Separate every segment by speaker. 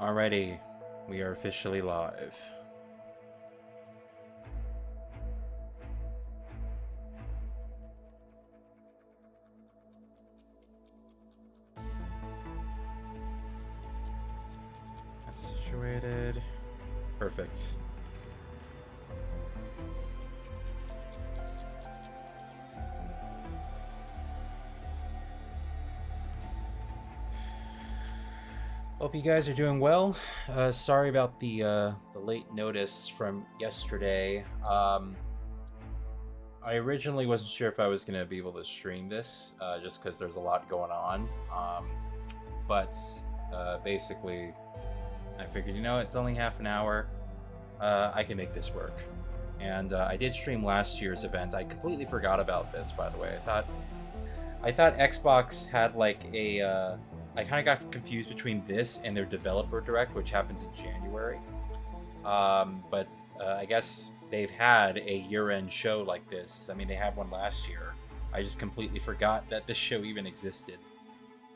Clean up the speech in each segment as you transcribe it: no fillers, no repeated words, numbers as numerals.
Speaker 1: Alrighty, we are officially live. That's situated. Perfect. Hope you guys are doing well. Sorry about the late notice from yesterday. I originally wasn't sure if I was going to be able to stream this, just because there's a lot going on. But basically, I figured, it's only half an hour. I can make this work. And I did stream last year's event. I completely forgot about this, by the way. I thought Xbox had like a... I kind of got confused between this and their developer direct, which happens in January. But I guess they've had a year-end show like this. I mean, they had one last year. I just completely forgot that this show even existed.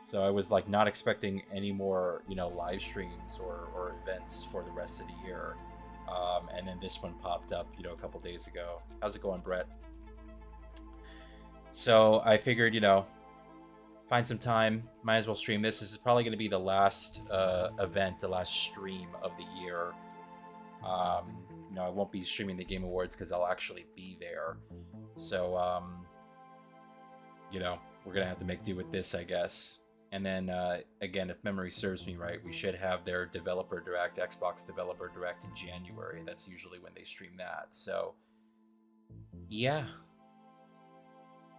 Speaker 1: So I was like not expecting any more, live streams or events for the rest of the year. And then this one popped up, a couple days ago. How's it going, Brett? So I figured, find some time, might as well stream this. This is probably going to be the last event, the last stream of the year. I won't be streaming the Game Awards because I'll actually be there. So, we're going to have to make do with this, I guess. And then, again, if memory serves me right, we should have their Developer Direct, Xbox Developer Direct in January. That's usually when they stream that. So, yeah.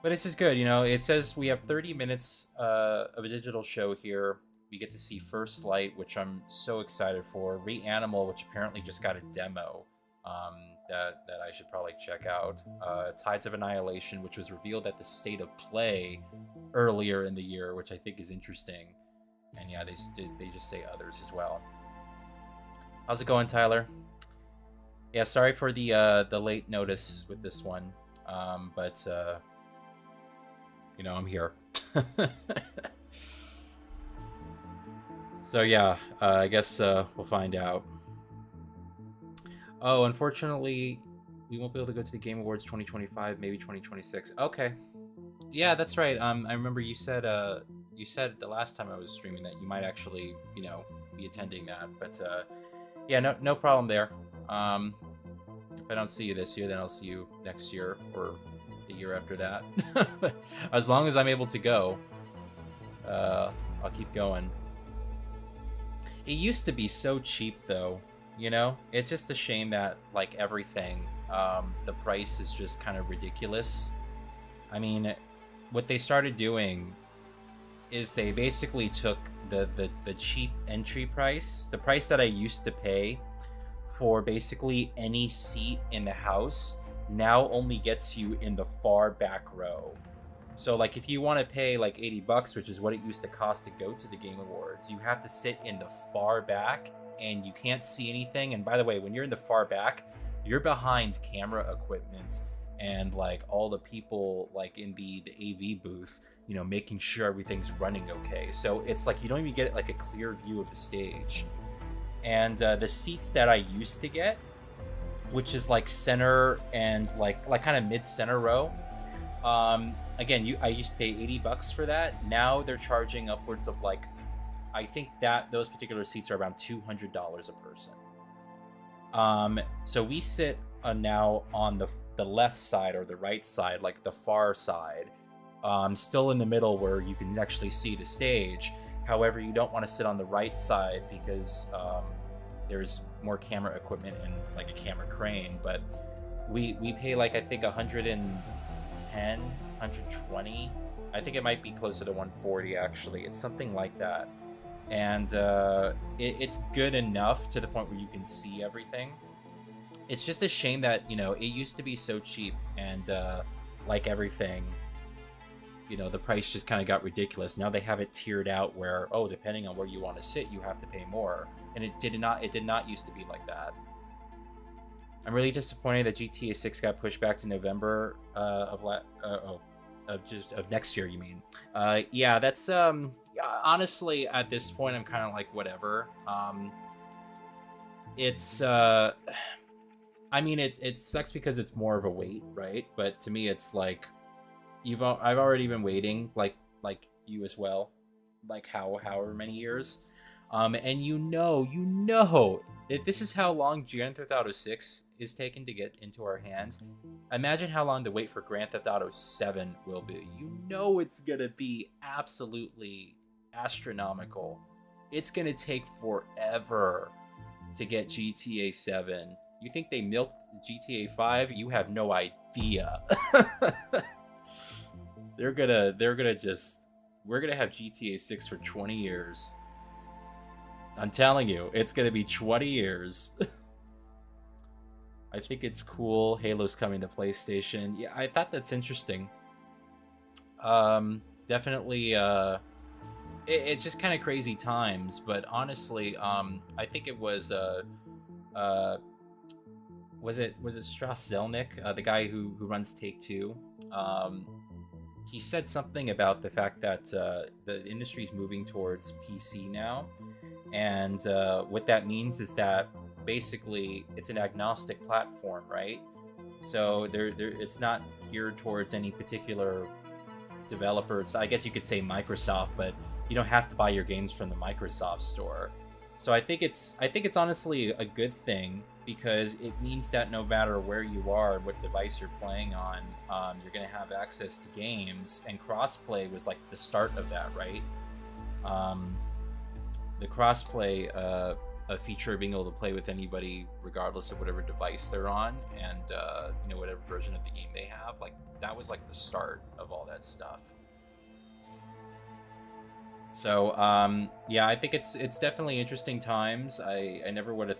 Speaker 1: But this is good, it says we have 30 minutes of a digital show here. We get to see First Light, which I'm so excited for. Reanimal, which apparently just got a demo that I should probably check out. Tides of Annihilation, which was revealed at the State of Play earlier in the year, which I think is interesting. And yeah, they just say others as well. How's it going, Tyler? Yeah, sorry for the late notice with this one, but... I'm here. So yeah, I guess we'll find out. Oh, unfortunately, we won't be able to go to the Game Awards 2025, maybe 2026. Okay. Yeah, that's right. I remember you said the last time I was streaming that you might actually, be attending that. But yeah, no problem there. If I don't see you this year, then I'll see you next year or the year after that. As long as I'm able to go, I'll keep going. It used to be so cheap, though. It's just a shame that like everything, the price is just kind of ridiculous. I mean, what they started doing is they basically took the cheap entry price, the price that I used to pay for basically any seat in the house, now only gets you in the far back row. So like if you want to pay like $80, which is what it used to cost to go to the Game Awards, you have to sit in the far back and you can't see anything. And by the way, when you're in the far back, you're behind camera equipment and like all the people like in the AV booth, making sure everything's running okay. So it's like you don't even get like a clear view of the stage. And the seats that I used to get, which is like center and like kind of mid-center row. Again, I used to pay $80 for that. Now they're charging upwards of like, I think that those particular seats are around $200 a person. So we sit now on the left side or the right side, like the far side, still in the middle where you can actually see the stage. However, you don't want to sit on the right side because there's more camera equipment and like a camera crane, but we pay like I think 110, 120. I think it might be closer to 140 actually. It's something like that. And it's good enough to the point where you can see everything. It's just a shame that, it used to be so cheap and like everything, the price just kind of got ridiculous. Now they have it tiered out where, depending on where you want to sit, you have to pay more. And it did not used to be like that. I'm really disappointed that GTA 6 got pushed back to November of next year, you mean? Yeah, that's honestly, at this point, I'm kind of like, whatever. It's I mean, it sucks because it's more of a wait, right? But to me, it's like I've already been waiting, like you as well, like however many years, and you know, if this is how long Grand Theft Auto 6 is taken to get into our hands, imagine how long the wait for Grand Theft Auto 7 will be. You know, it's gonna be absolutely astronomical. It's gonna take forever to get GTA 7. You think they milked GTA 5? You have no idea. We're gonna have GTA 6 for 20 years. I'm telling you, it's gonna be 20 years. I think it's cool. Halo's coming to PlayStation. Yeah, I thought that's interesting. Definitely, it's just kind of crazy times, but honestly, I think it was it Strauss Zelnick, the guy who runs Take-Two? He said something about the fact that the industry's moving towards PC now, and what that means is that basically it's an agnostic platform, right? So it's not geared towards any particular developers. I guess you could say Microsoft, but you don't have to buy your games from the Microsoft store. So I think it's honestly a good thing, because it means that no matter where you are, what device you're playing on, you're going to have access to games, and crossplay was like the start of that, right? The crossplay, a feature of being able to play with anybody regardless of whatever device they're on, and whatever version of the game they have, like that was like the start of all that stuff. So yeah, I think it's definitely interesting times. I never would have.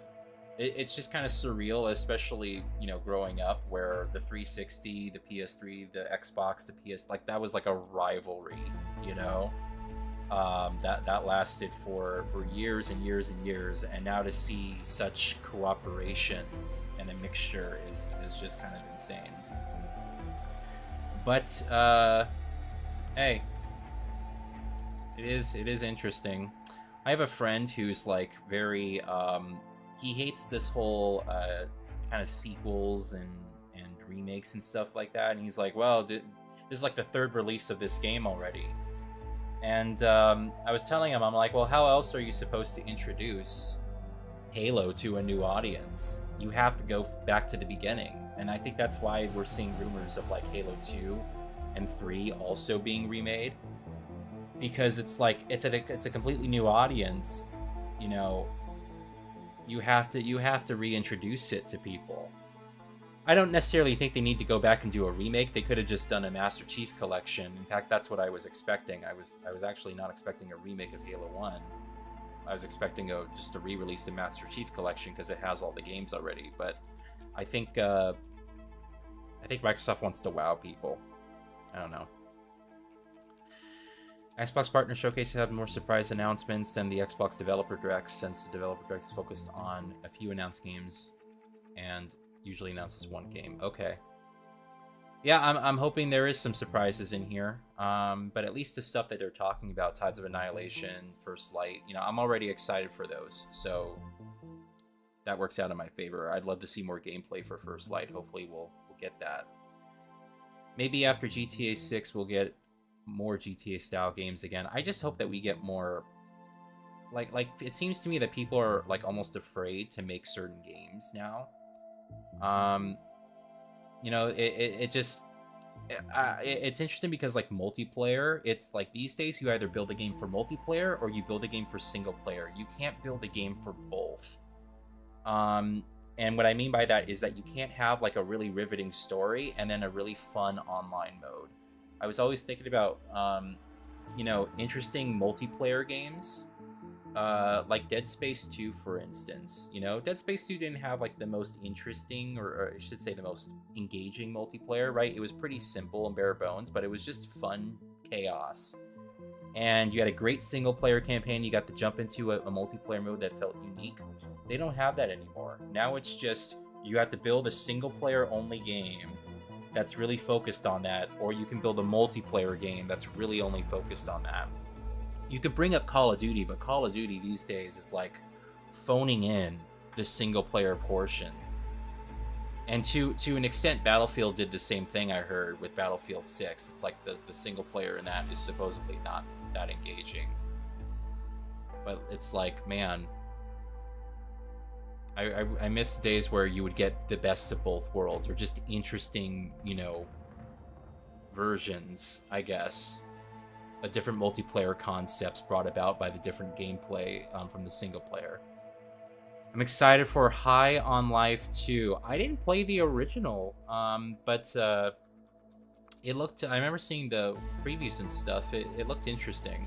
Speaker 1: It's just kind of surreal, especially growing up where the 360, the PS3, the Xbox, the PS, like that was like a rivalry, that lasted for years and years and years, and now to see such cooperation and a mixture is just kind of insane. But hey, it is interesting. I have a friend who's like very he hates this whole kind of sequels and remakes and stuff like that, and he's like, well, this is like the third release of this game already. And I was telling him, I'm like, well, how else are you supposed to introduce Halo to a new audience? You have to go back to the beginning. And I think that's why we're seeing rumors of like Halo 2 and 3 also being remade, because it's like it's a completely new audience. You have to reintroduce it to people. I don't necessarily think they need to go back and do a remake. They could have just done a Master Chief collection. In fact, that's what I was expecting. I was actually not expecting a remake of Halo 1. I was expecting just a re-release of Master Chief collection because it has all the games already. But I think Microsoft wants to wow people. I don't know. Xbox Partner Showcase had more surprise announcements than the Xbox Developer Direct, since the Developer Direct is focused on a few announced games and usually announces one game. Okay. Yeah, I'm hoping there is some surprises in here. But at least the stuff that they're talking about, Tides of Annihilation, First Light, I'm already excited for those. So that works out in my favor. I'd love to see more gameplay for First Light. Hopefully we'll get that. Maybe after GTA 6 we'll get more GTA style games again. I just hope that we get more like it seems to me that people are like almost afraid to make certain games now. It's interesting because like multiplayer, it's like these days you either build a game for multiplayer or you build a game for single player. You can't build a game for both. And what I mean by that is that you can't have like a really riveting story and then a really fun online mode. I was always thinking about interesting multiplayer games, like Dead Space 2, for instance. Dead Space 2 didn't have like the most interesting, or I should say the most engaging multiplayer, right? It was pretty simple and bare bones, but it was just fun chaos. And you had a great single player campaign. You got to jump into a multiplayer mode that felt unique. They don't have that anymore. Now it's just you have to build a single player only game that's really focused on that, or you can build a multiplayer game that's really only focused on that. You could bring up Call of Duty, but Call of Duty these days is like phoning in the single player portion. And to an extent, Battlefield did the same thing, I heard, with Battlefield 6. It's like the single player in that is supposedly not that engaging. But it's like, man, I miss the days where you would get the best of both worlds, or just interesting, you know, versions, I guess, of different multiplayer concepts brought about by the different gameplay from the single player. I'm excited for High on Life 2. I didn't play the original, but it looked, I remember seeing the previews and stuff. It looked interesting.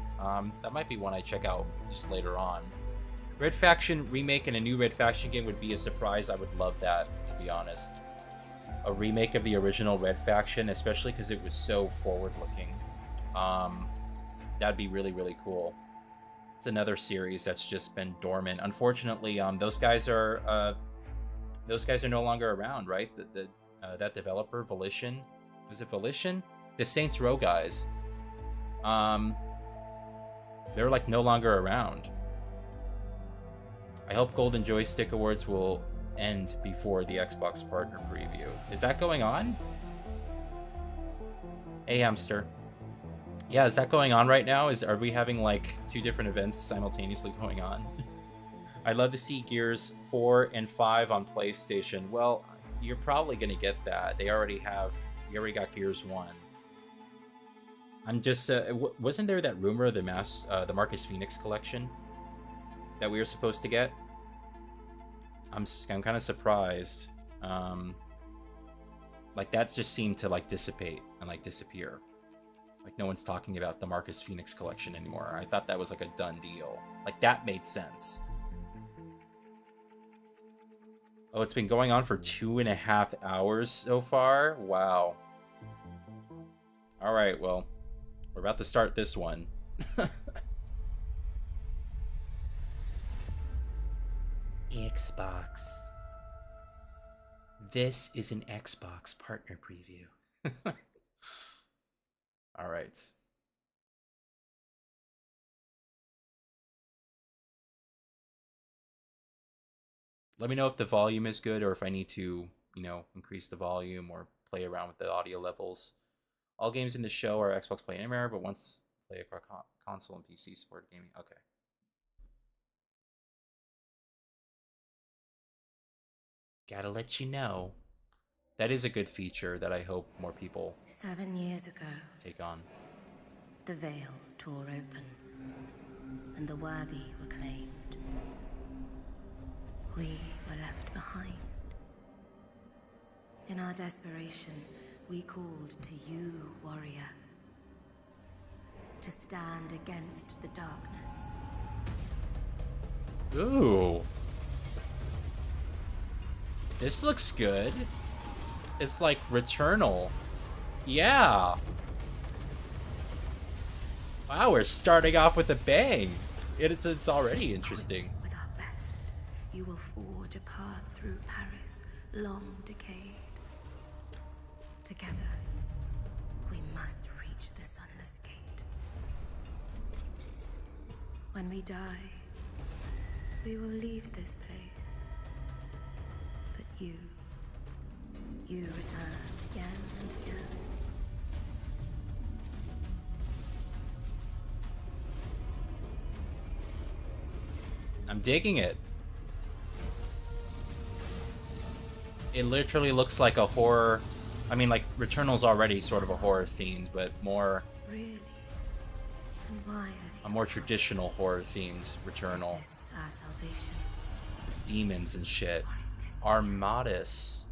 Speaker 1: That might be one I check out just later on. Red Faction remake and a new Red Faction game would be a surprise. I would love that, to be honest. A remake of the original Red Faction, especially because it was so forward-looking. That'd be really, really cool. It's another series that's just been dormant. Unfortunately, those guys are no longer around, right? That developer, Volition, is it Volition? The Saints Row guys. They're like no longer around. I hope Golden Joystick Awards will end before the Xbox partner preview. Is that going on? Hey, Hamster. Yeah, is that going on right now? Are we having like 2 different events simultaneously going on? I'd love to see Gears 4 and 5 on PlayStation. Well, you're probably gonna get that. You already got Gears 1. I'm just, wasn't there that rumor of the Marcus Phoenix collection that we were supposed to get? I'm kind of surprised. Like that just seemed to like dissipate and like disappear. Like no one's talking about the Marcus Phoenix collection anymore. I thought that was like a done deal. Like that made sense. Oh, it's been going on for 2.5 hours so far? Wow. All right, well, we're about to start this one. Xbox. This is an Xbox partner preview. All right. Let me know if the volume is good or if I need to, you know, increase the volume or play around with the audio levels. All games in the show are Xbox Play Anywhere, but once play across console and PC support gaming. Okay. Gotta let you know. That is a good feature that I hope more people
Speaker 2: 7 years ago
Speaker 1: take on.
Speaker 2: The veil tore open, and the worthy were claimed. We were left behind. In our desperation, we called to you, warrior, to stand against the darkness.
Speaker 1: Ooh. This looks good. It's like Returnal. Yeah. Wow, we're starting off with a bang. It's already interesting.
Speaker 2: With our best, you will forge a path through Paris, long decayed. Together, we must reach the sunless gate. When we die, we will leave this place. But you return again and again.
Speaker 1: I'm digging it. It literally looks like a horror. I mean, like, Returnal's already sort of a horror themed, but more...
Speaker 2: Really? And why have you...
Speaker 1: A more traditional horror themed Returnal.
Speaker 2: Is this our salvation?
Speaker 1: Demons and shit.
Speaker 2: Or is this...
Speaker 1: Armatus.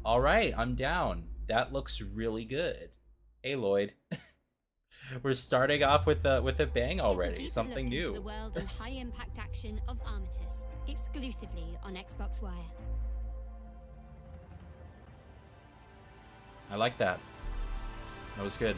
Speaker 1: Alright, I'm down. That looks really good. Hey, Lloyd. We're starting off with a bang already. Something new.
Speaker 3: The world and high-impact action of Armatus, exclusively on Xbox Wire.
Speaker 1: I like that. That was good.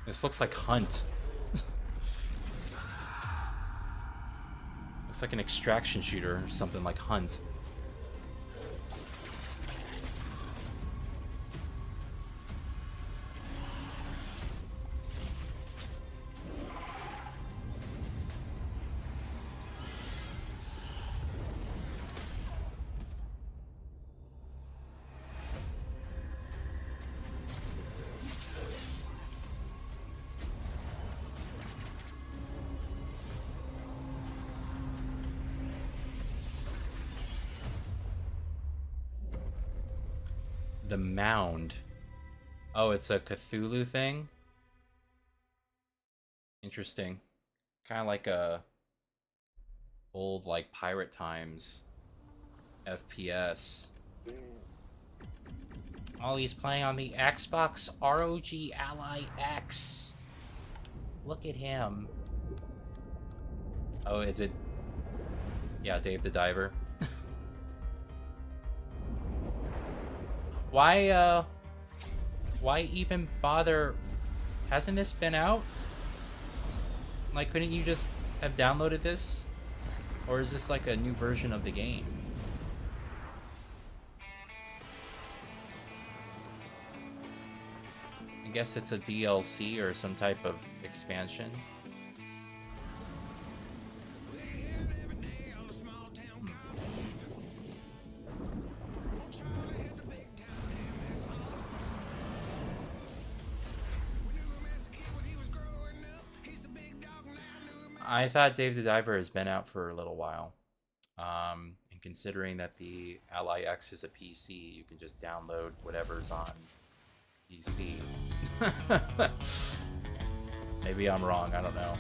Speaker 1: This looks like Hunt. Looks like an extraction shooter or something like Hunt. The Mound. Oh, it's a Cthulhu thing? Interesting. Kind of like a old, like, Pirate Times FPS. Oh, he's playing on the Xbox ROG Ally X. Look at him. Oh, is it? Yeah, Dave the Diver. Why even bother? Hasn't this been out? Like, couldn't you just have downloaded this? Or is this like a new version of the game? I guess it's a DLC or some type of expansion. I thought Dave the Diver has been out for a little while. And considering that the Ally X is a PC, you can just download whatever's on PC. Maybe I'm wrong, I don't know.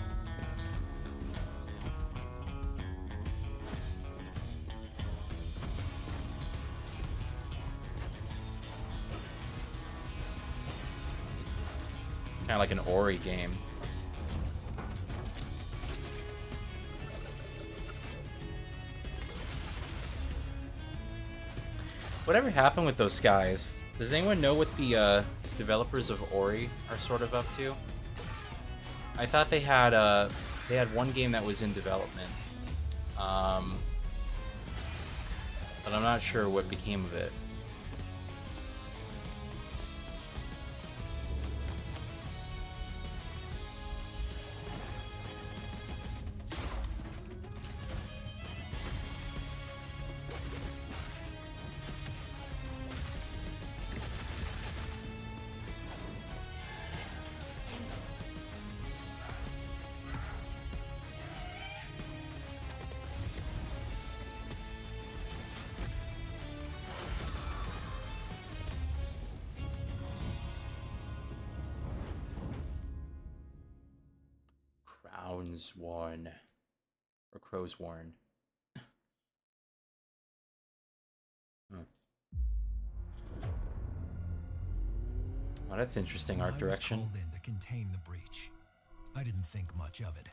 Speaker 1: Kind of like an Ori game. Whatever happened with those guys? Does anyone know what the developers of Ori are sort of up to? I thought they had one game that was in development, but I'm not sure what became of it. Worn or Crow's Worn. Oh, that's interesting art direction.
Speaker 4: I was called in to contain the breach. I didn't think much of it.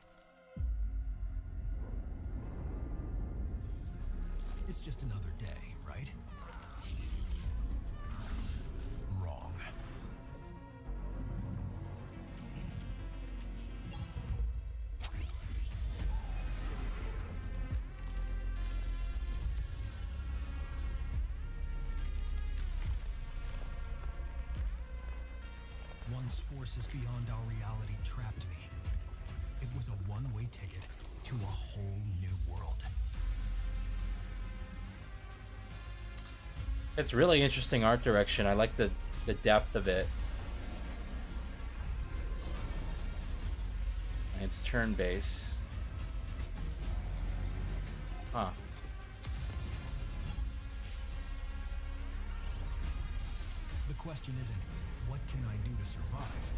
Speaker 4: It's just another day, right? Wrong. Once forces beyond our reality trapped me. It was a one-way ticket to a whole new world.
Speaker 1: It's really interesting art direction. I like the depth of it. And it's turn-based. Huh.
Speaker 4: The question isn't, what can I do to survive?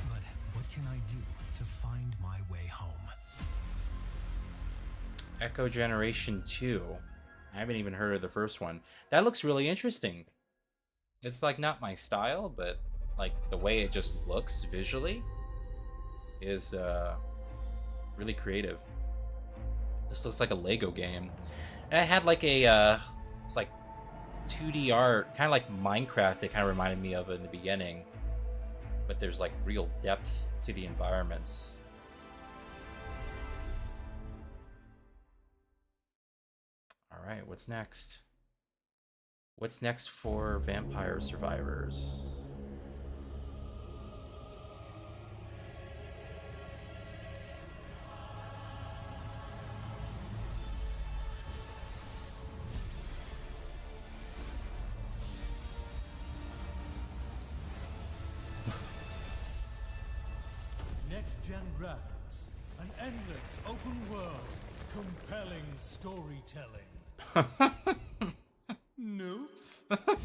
Speaker 4: But what can I do to find my way home?
Speaker 1: Echo Generation 2. I haven't even heard of the first one. That looks really interesting. It's like not my style, but like the way it just looks visually is really creative. This looks like a Lego game. And it had like a it's like 2D art, kind of like Minecraft. It kind of reminded me of in the beginning. but there's like real depth to the environments. All right, what's next? What's next for Vampire Survivors?
Speaker 5: Next-gen graphics, an endless open world, compelling storytelling. Nope.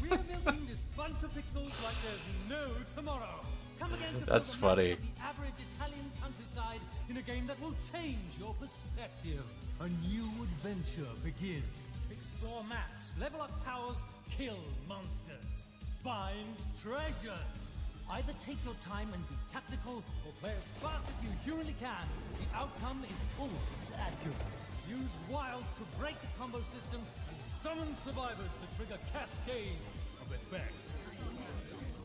Speaker 5: We are milking this bunch of pixels like there's no tomorrow. Come again to
Speaker 1: That's
Speaker 5: feel the
Speaker 1: funny.
Speaker 5: magic of the average Italian countryside in a game that will change your perspective. A new adventure begins. Explore maps, level up powers, kill monsters, find treasures. Either take your time and be tactical, or play as fast as you humanly can. The outcome is always accurate. Use wilds to break the combo system and summon survivors to trigger cascades of effects.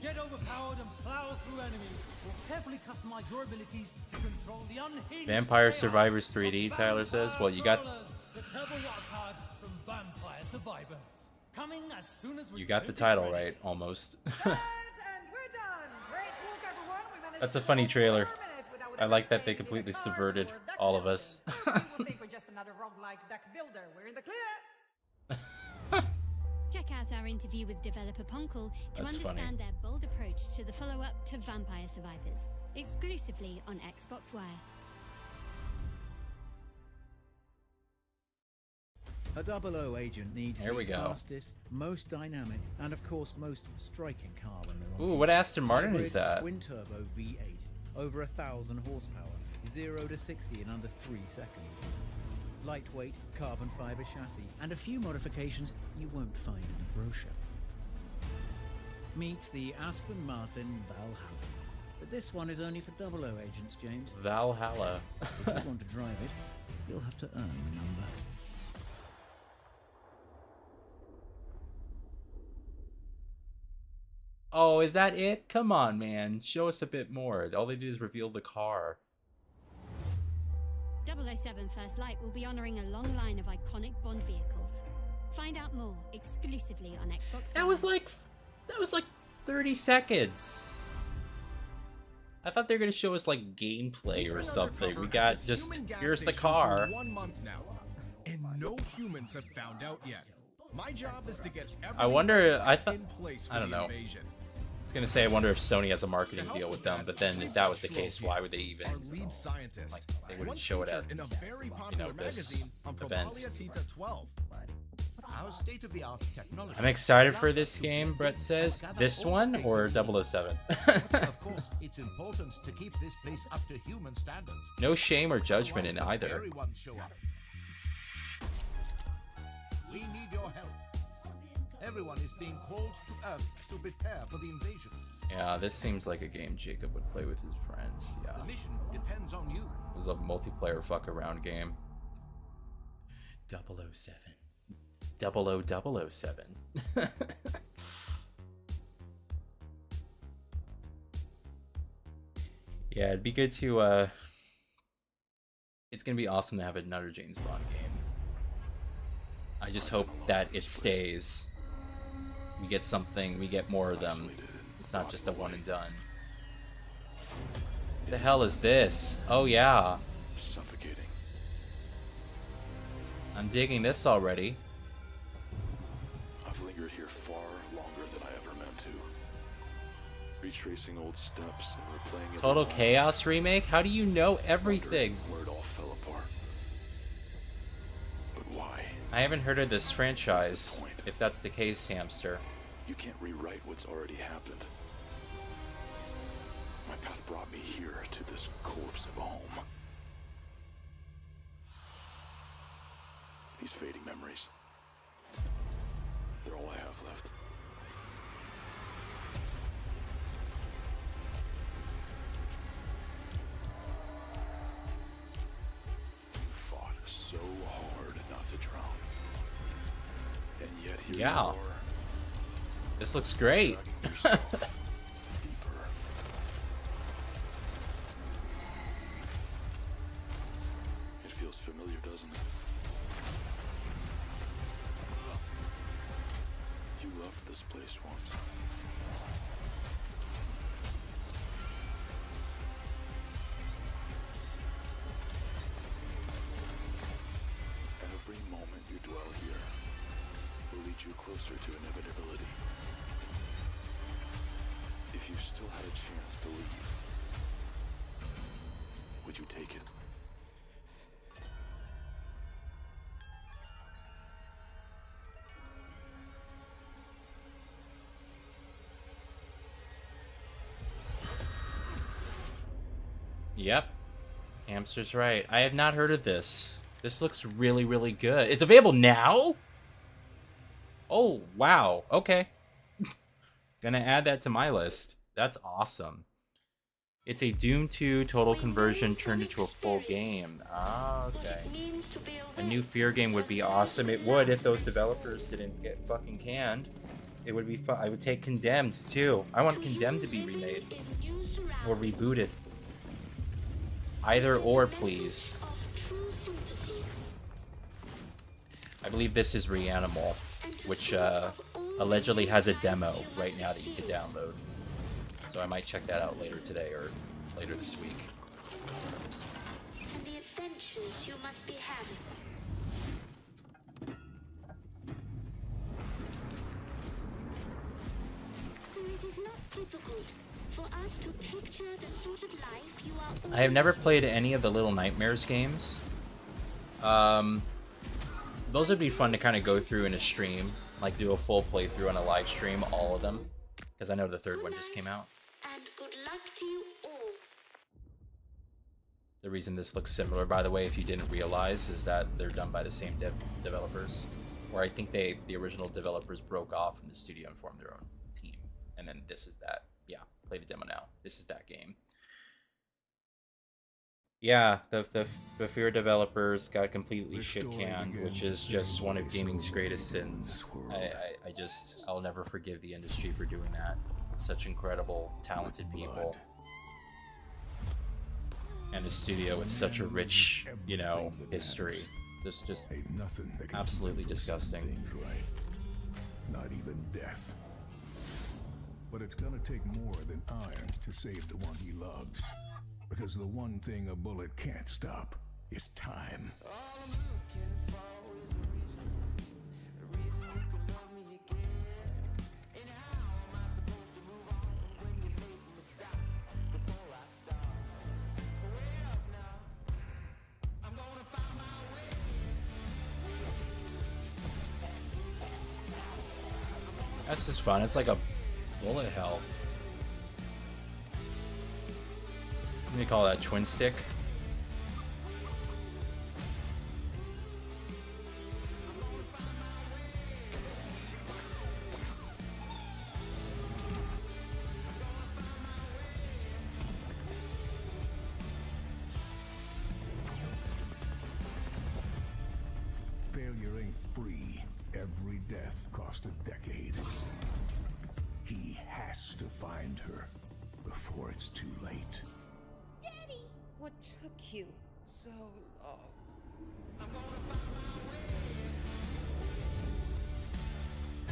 Speaker 5: Get overpowered and plow through enemies, or carefully customize your abilities to control the unhinged
Speaker 1: Vampire
Speaker 5: chaos
Speaker 1: Survivors
Speaker 5: of
Speaker 1: 3D, Tyler says. Well, you got
Speaker 5: Vampire Brawlers, the turbo wildcard from Vampire Survivors. Coming as soon as we
Speaker 1: you got the
Speaker 5: get this
Speaker 1: title
Speaker 5: ready.
Speaker 1: right, almost.
Speaker 6: And we're done. Great work, everyone. We managed
Speaker 1: That's
Speaker 6: to
Speaker 1: a funny
Speaker 6: go for
Speaker 1: trailer.
Speaker 6: 4 minutes without
Speaker 1: I like
Speaker 6: ever
Speaker 1: that they
Speaker 6: saying
Speaker 1: completely
Speaker 6: the card
Speaker 1: subverted
Speaker 6: or deck
Speaker 1: all of
Speaker 6: builder.
Speaker 1: us.
Speaker 6: People think we're just another roguelike deck builder. We're in the clear.
Speaker 3: Check out our interview with developer Ponkel to
Speaker 1: That's funny.
Speaker 3: understand their bold approach to the follow-up to Vampire Survivors, exclusively on Xbox Wire.
Speaker 7: A 00 agent needs
Speaker 1: There
Speaker 7: the
Speaker 1: we go.
Speaker 7: fastest, most dynamic, and of course most striking car when they're on
Speaker 1: Ooh,
Speaker 7: duty.
Speaker 1: what Aston Martin
Speaker 7: Hybrid
Speaker 1: is that?
Speaker 7: Twin-turbo V8, over 1,000 horsepower, 0 to 60 in under 3 seconds. Lightweight, carbon fiber chassis, and a few modifications you won't find in the brochure. Meet the Aston Martin Valhalla. But this one is only for 00 agents, James.
Speaker 1: Valhalla.
Speaker 7: If you want to drive it, you'll have to earn the number.
Speaker 1: Oh, is that it? Come on, man. Show us a bit more. All they did is reveal the car.
Speaker 3: 007 First Light will be honoring a long line of iconic Bond vehicles. Find out more exclusively on Xbox
Speaker 1: That
Speaker 3: One.
Speaker 1: was like 30 seconds. I thought they were gonna show us like gameplay or something. We got just here's the car.
Speaker 8: 1 month now, and no humans have found out yet. My job is to get everything
Speaker 1: I wonder. I thought.
Speaker 8: in place for
Speaker 1: I don't
Speaker 8: the
Speaker 1: know.
Speaker 8: invasion.
Speaker 1: I was gonna say I wonder if Sony has a marketing deal with them, but then if that was the case, why would they even?
Speaker 8: Our lead scientist.
Speaker 1: Like, they wouldn't
Speaker 8: once
Speaker 1: show it
Speaker 8: featured
Speaker 1: at,
Speaker 8: in a very popular
Speaker 1: this
Speaker 8: magazine on
Speaker 1: event.
Speaker 8: Probalia Tita 12.
Speaker 9: Our state-of-the-art technology.
Speaker 1: I'm excited for this game, Brett says. This one or 007?
Speaker 9: Of course, it's important to keep this place up to human standards.
Speaker 1: No shame or judgment in
Speaker 9: Otherwise,
Speaker 1: either.
Speaker 9: everyone show up. We need your help. Everyone is being called to Earth to prepare for the invasion.
Speaker 1: Yeah, this seems like a game Jacob would play with his friends. Yeah,
Speaker 9: The mission depends on you.
Speaker 1: this is a multiplayer fuck around game. 007. 00007. Yeah, it'd be good to it's gonna be awesome to have another James Bond game. I just hope that it stays. We get something, we get more of them. It's not just a one and done. What the hell is this? Oh yeah.
Speaker 10: Suffocating.
Speaker 1: I'm digging this already.
Speaker 10: I've lingered here far longer than I ever meant to. Retracing old steps and replaying it.
Speaker 1: Total Chaos remake? How do you know everything?
Speaker 10: Where it all fell apart. But why?
Speaker 1: I haven't heard of this franchise. If that's the case, Hamster.
Speaker 10: You can't rewrite what's already happened. My path brought me here to this corpse of a home. These fading memories. They're all I have left. You fought so hard not to drown. And yet here
Speaker 1: Yeah.
Speaker 10: you are.
Speaker 1: This looks great.
Speaker 10: Dragging yourself deeper
Speaker 1: Yep. Hamster's right. I have not heard of this. This looks really, really good. It's available now? Oh, wow. Okay. Gonna add that to my list. That's awesome. It's a Doom 2 total conversion turned into a full game. Ah, okay. A new Fear game would be awesome. It would if those developers didn't get fucking canned. It would be I would take Condemned, too. I want Condemned to be remade. Or rebooted. Either or, please. I believe this is Reanimal, which allegedly has a demo right now that you can download. So I might check that out later today or later this week.
Speaker 11: And the adventures you must be having. So it is not difficult for us to picture the sort of life you are.
Speaker 1: I have never played any of the Little Nightmares games. Those would be fun to kind of go through in a stream, like do a full playthrough on a live stream, all of them, because I know the third one just came out.
Speaker 11: And good luck to you all.
Speaker 1: The reason this looks similar, by the way, if you didn't realize, is that they're done by the same developers. Or I think the original developers broke off from the studio and formed their own team. And then this is that. Yeah, play the demo now. This is that game. Yeah, the Fear developers got completely shit-canned, which is just one of gaming's greatest sins. I'll never forgive the industry for doing that. Such incredible, talented people. And a studio with such a rich, you know, history. Just absolutely disgusting.
Speaker 12: Not even death. But it's gonna take more than iron to save the one he loves. Because the one thing a bullet can't stop is time.
Speaker 1: That's just fun. It's like a bullet hell. What do you call that? Twin stick?
Speaker 12: Failure ain't free. Every death cost a decade. He has to find her before it's too late.
Speaker 6: Daddy! What took you so long?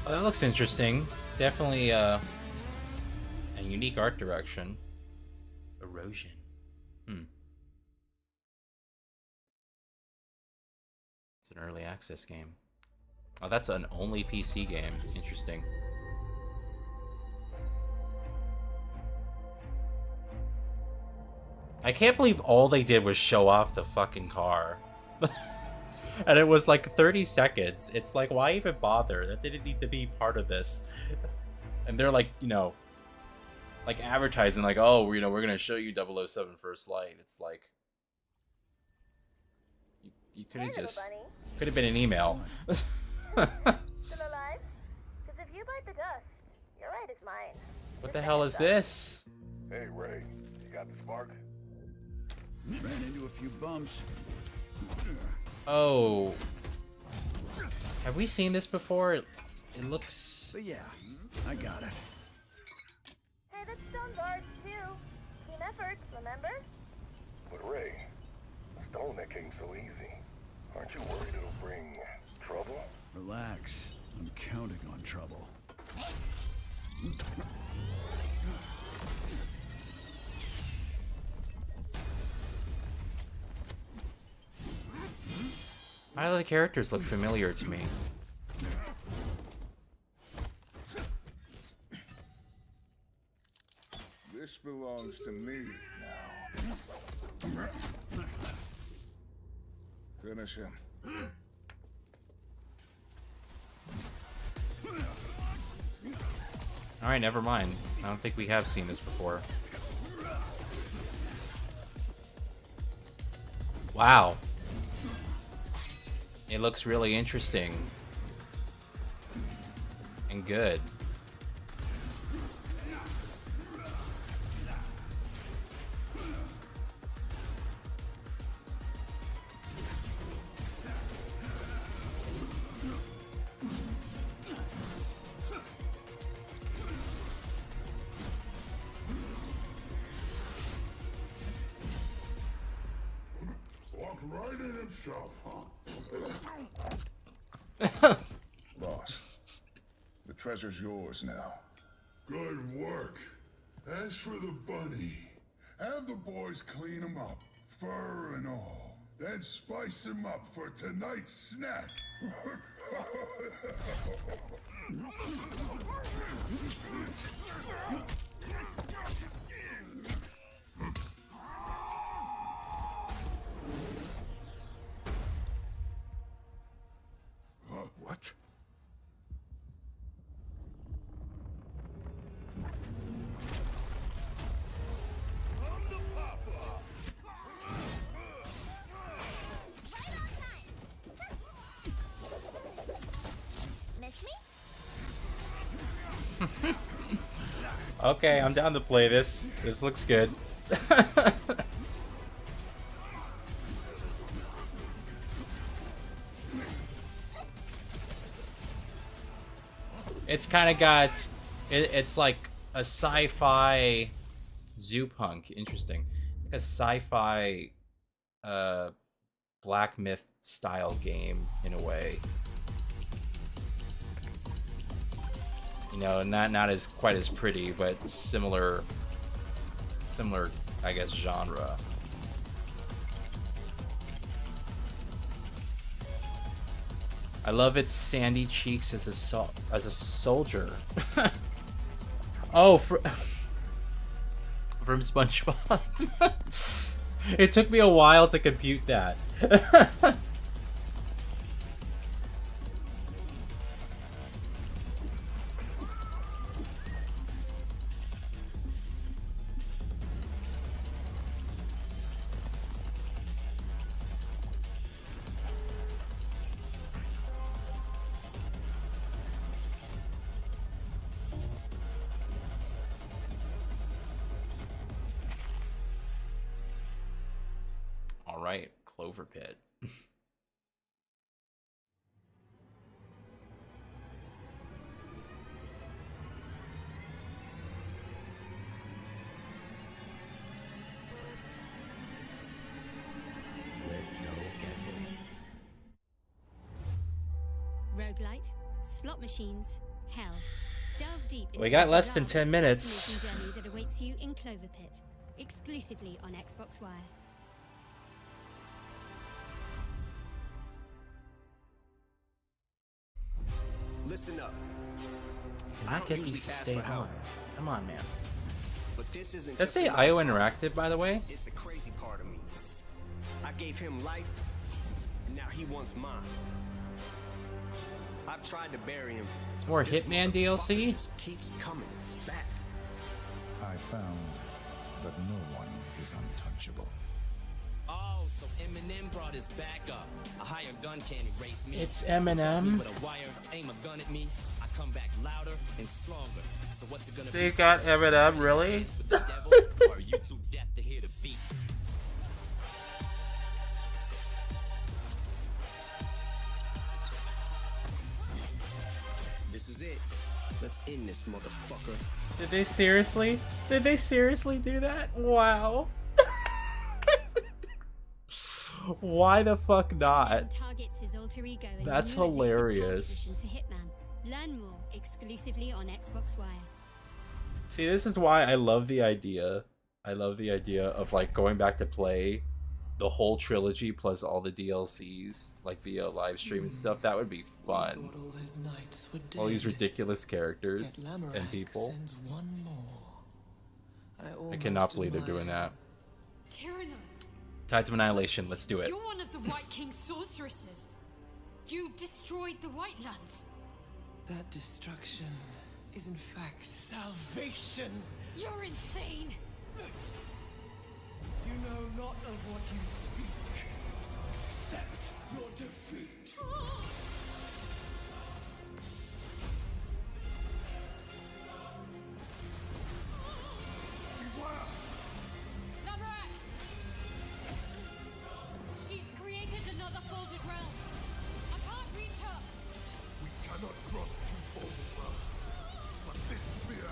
Speaker 1: Oh, that looks interesting. Definitely a unique art direction. Erosion. It's an early access game. Oh, that's an only PC game. Interesting. I can't believe all they did was show off the fucking car. And it was like 30 seconds. It's like, why even bother? That didn't need to be part of this. And they're like, you know, like advertising like, oh, you know, we're going to show you 007 First Light. It's like, you could have just, could have been an email.
Speaker 13: Still alive? Because if you bite the dust, your right is mine.
Speaker 1: What the hell is this?
Speaker 10: Hey, Ray, you got the spark?
Speaker 14: Ran into a few bumps.
Speaker 1: Oh. Have we seen this before? It looks...
Speaker 14: But yeah, I got it.
Speaker 13: Hey, that's stone bars too. Team effort, remember?
Speaker 10: But Ray, stone that came so easy. Aren't you worried it'll bring trouble?
Speaker 14: Relax. I'm counting on trouble.
Speaker 1: Why do the characters look familiar to me?
Speaker 12: This belongs to me now. Finish him.
Speaker 1: Alright, never mind. I don't think we have seen this before. Wow. It looks really interesting. And good.
Speaker 15: Walked right in himself,
Speaker 12: Boss, the treasure's yours now.
Speaker 15: Good work. As for the bunny, have the boys clean him up, fur and all. Then spice him up for tonight's snack.
Speaker 12: What?
Speaker 13: Miss me?
Speaker 1: Okay, I'm down to play this. This looks good. It's kind of got... it's like a sci-fi zoo punk. Interesting. It's like a sci-fi Black Myth style game in a way. You know, not as quite as pretty, but similar, I guess, genre. I love its sandy cheeks as a soldier. Oh, from SpongeBob. It took me a while to compute that. All right, Clover Pit.
Speaker 3: Roguelite, slot machines, hell. Delve deep into
Speaker 1: We got
Speaker 3: the
Speaker 1: less than
Speaker 3: bizarre
Speaker 1: 10 minutes.
Speaker 3: fascinating journey that awaits you in Clover Pit, exclusively on Xbox Wire.
Speaker 16: Listen up.
Speaker 1: Can
Speaker 16: I
Speaker 1: I
Speaker 16: don't
Speaker 1: get
Speaker 16: usually
Speaker 1: these to
Speaker 16: ask
Speaker 1: stay
Speaker 16: for help,
Speaker 1: on? Come on, man.
Speaker 16: but this isn't
Speaker 1: Let's
Speaker 16: just
Speaker 1: say
Speaker 16: another
Speaker 1: IO
Speaker 16: talk.
Speaker 1: Interactive, by the way.
Speaker 16: It's the crazy part of me. I gave him life, and now he wants mine. I've tried to bury him.
Speaker 1: It's more
Speaker 16: This
Speaker 1: Hitman
Speaker 16: motherfucker
Speaker 1: DLC.
Speaker 16: just keeps coming back.
Speaker 17: I found that no one is untouchable.
Speaker 18: Oh, so Eminem brought his back up. A higher gun can't erase me.
Speaker 1: It's
Speaker 18: Try me
Speaker 1: Eminem.
Speaker 18: with a wire, aim a gun at me. I come back louder and stronger. So what's it gonna
Speaker 1: They
Speaker 18: be?
Speaker 1: got Eminem, really?
Speaker 18: With the devil, or are you too deaf to hear the beat?
Speaker 16: This is it. Let's end this motherfucker.
Speaker 1: Did they seriously? Did they seriously do that? Wow. Why the fuck not?
Speaker 3: Targets his alter ego in
Speaker 1: That's
Speaker 3: the new elusive target
Speaker 1: hilarious.
Speaker 3: mission for Hitman. Learn more exclusively on Xbox Wire.
Speaker 1: See, this is why I love the idea. I love the idea of like going back to play the whole trilogy plus all the DLCs, like via live stream and stuff. That would be fun. All these ridiculous characters and people. I cannot believe they're doing that.
Speaker 19: Tyranno,
Speaker 1: Tides of Annihilation, let's do it.
Speaker 19: you're one of the White King's sorceresses. You destroyed the White Lands.
Speaker 20: That destruction is in fact salvation.
Speaker 19: You're insane.
Speaker 20: You know not of what you speak.
Speaker 15: Accept your defeat.
Speaker 19: Nabarak! She's created another folded realm. I can't reach her.
Speaker 15: We cannot cross two folded realms, but this spear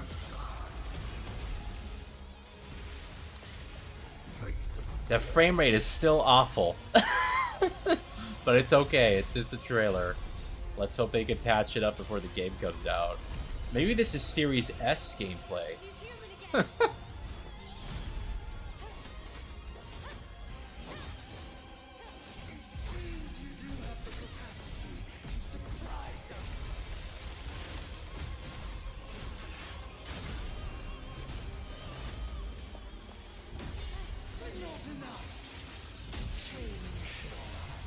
Speaker 1: The frame rate is still awful. But it's okay, it's just a trailer. Let's hope they can patch it up before the game comes out. Maybe this is Series S gameplay.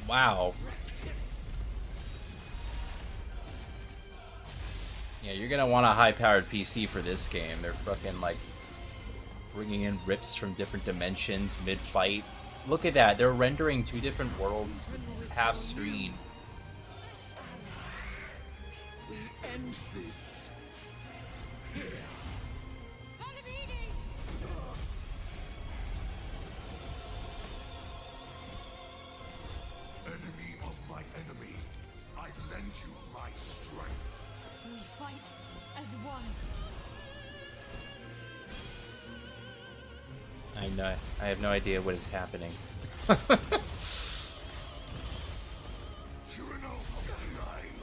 Speaker 1: Wow. Yeah, you're gonna want a high-powered PC for this game. They're fucking, like, bringing in rips from different dimensions mid-fight. Look at that. They're rendering two different worlds half-screen.
Speaker 15: we end this. Enemy of my enemy, I lend you my strength.
Speaker 19: We fight as one.
Speaker 1: I have no idea what is happening.
Speaker 15: Tyranno of the Nine.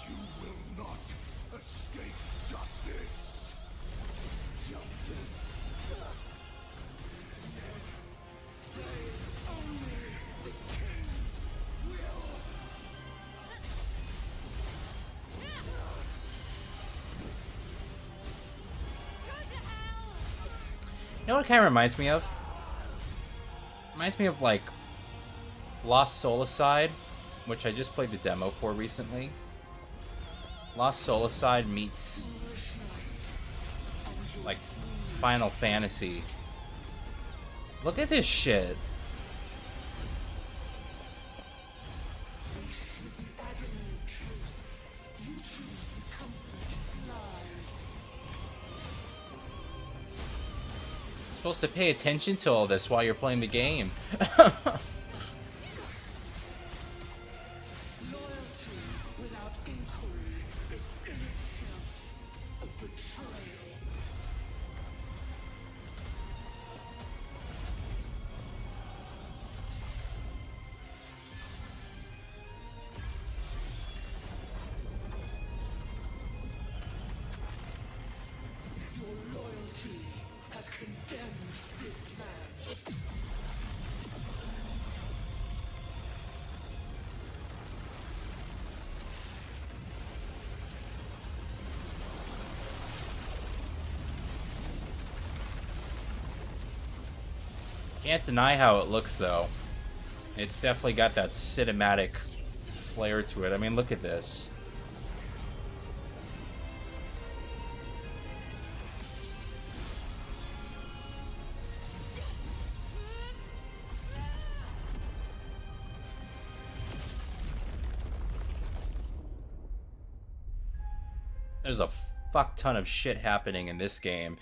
Speaker 15: You will not escape justice. Justice. There is only the king's will.
Speaker 1: You know what it kind of reminds me of? Reminds me of, like, Lost Soulacide, which I just played the demo for recently. Lost Soulacide meets, like, Final Fantasy. Look at this shit. You're supposed to pay attention to all this while you're playing the game.
Speaker 15: Without inquiry is in itself a betrayal. Your loyalty has condemned this man.
Speaker 1: Can't deny how it looks, though. It's definitely got that cinematic flair to it. I mean, look at this. There's a fuck ton of shit happening in this game.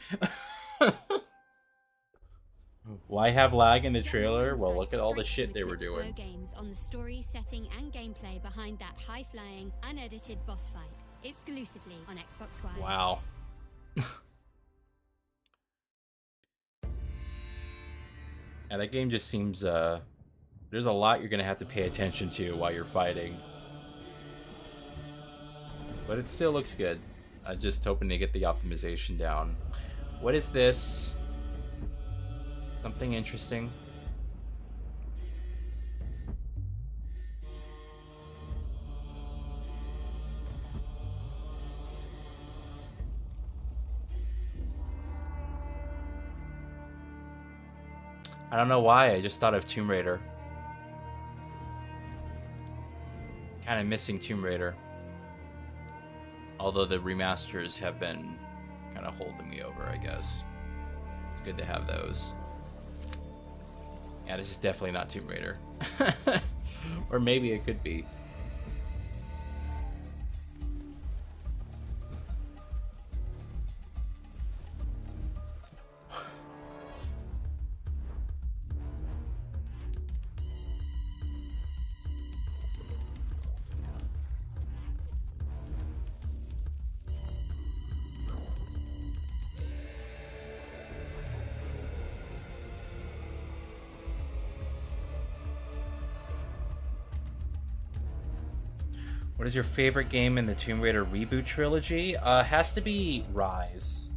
Speaker 1: Why have lag in the trailer? Well, look at all the shit they were doing.
Speaker 3: Games on the story, setting, and gameplay behind that high-flying, unedited boss fight, exclusively on Xbox One.
Speaker 1: Wow. Yeah, that game just seems, there's a lot you're gonna have to pay attention to while you're fighting. But it still looks good. I'm just hoping to get the optimization down. What is this? Something interesting. I don't know why, I just thought of Tomb Raider. Kind of missing Tomb Raider. Although the remasters have been kind of holding me over, I guess. It's good to have those. Yeah, this is definitely not Tomb Raider. Or maybe it could be. What is your favorite game in the Tomb Raider reboot trilogy? Has to be Rise.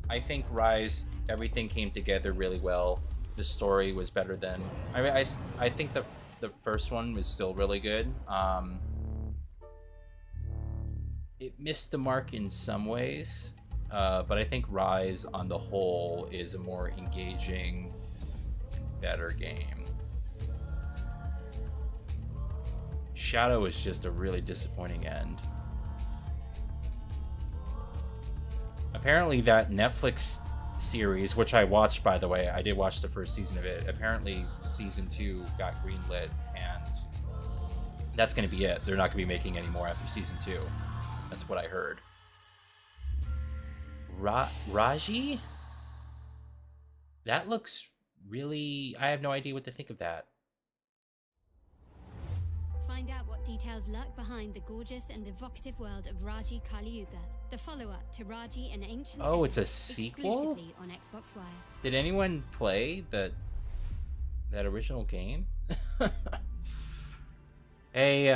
Speaker 1: I think Rise, everything came together really well. The story was better than... I think the first one was still really good. It missed the mark in some ways, but I think Rise on the whole is a more engaging, better game. Shadow is just a really disappointing end. Apparently that Netflix series, which I watched, by the way, I did watch the first season of it. Apparently season 2 got greenlit, and that's going to be it. They're not going to be making any more after season 2. That's what I heard. Raji? That looks really... I have no idea what to think of that.
Speaker 3: Find out what details lurk behind the gorgeous and evocative world of Raji Kali-Yuga, the follow-up to Raji and Ancient
Speaker 1: Oh, it's a
Speaker 3: Epic,
Speaker 1: sequel?
Speaker 3: exclusively on Xbox One.
Speaker 1: Did anyone play that original game? Hey,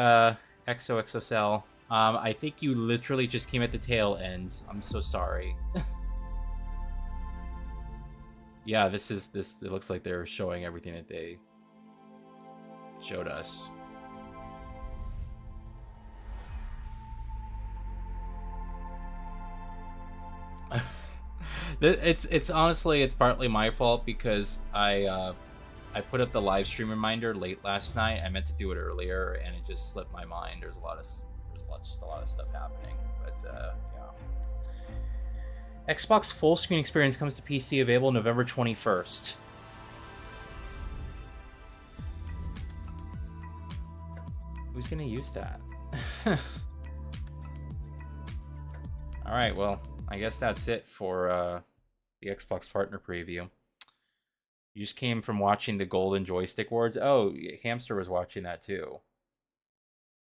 Speaker 1: XOXOCell. I think you literally just came at the tail end. I'm so sorry. Yeah, it looks like they're showing everything that they showed us. It's honestly, it's partly my fault because I put up the live stream reminder late last night. I meant to do it earlier and it just slipped my mind. There's a lot of stuff happening, but yeah. Xbox full screen experience comes to PC, available November 21st. Who's gonna use that? All right, well, I guess that's it for the Xbox partner preview. You just came from watching the Golden Joystick Awards. Oh, Hamster was watching that too.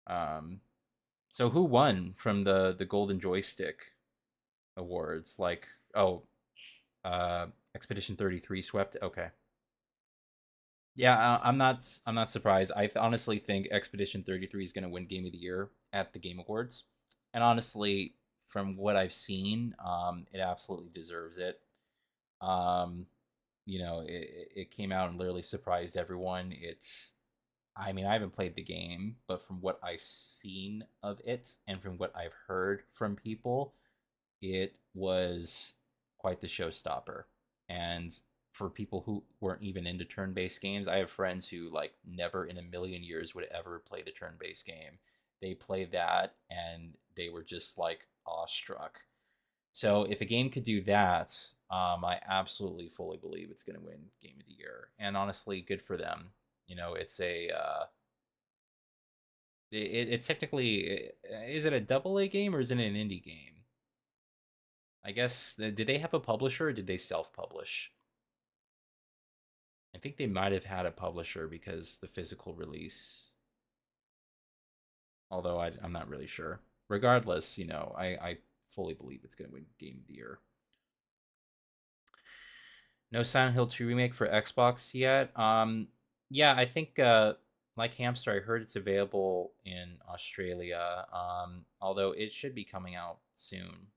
Speaker 1: So who won from the Golden Joystick Awards? Like, oh, Expedition 33 swept. Okay. Yeah, I'm not surprised. I honestly think Expedition 33 is going to win Game of the Year at the Game Awards. And honestly, from what I've seen, it absolutely deserves it. You know, it came out and literally surprised everyone. I mean, I haven't played the game, but from what I've seen of it and from what I've heard from people, it was quite the showstopper. And for people who weren't even into turn-based games, I have friends who like never in a million years would ever play the turn-based game. They played that and they were just like awestruck. So if a game could do that, I absolutely fully believe it's going to win Game of the Year. And honestly, good for them. You know, it's it's technically, is it a AA game or is it an indie game? I guess, did they have a publisher or did they self-publish? I think they might have had a publisher because the physical release. Although I'm not really sure. Regardless, you know, I fully believe it's going to win Game of the Year. No Silent Hill 2 remake for Xbox yet. Yeah, I think like Hamster, I heard it's available in Australia. Although it should be coming out soon.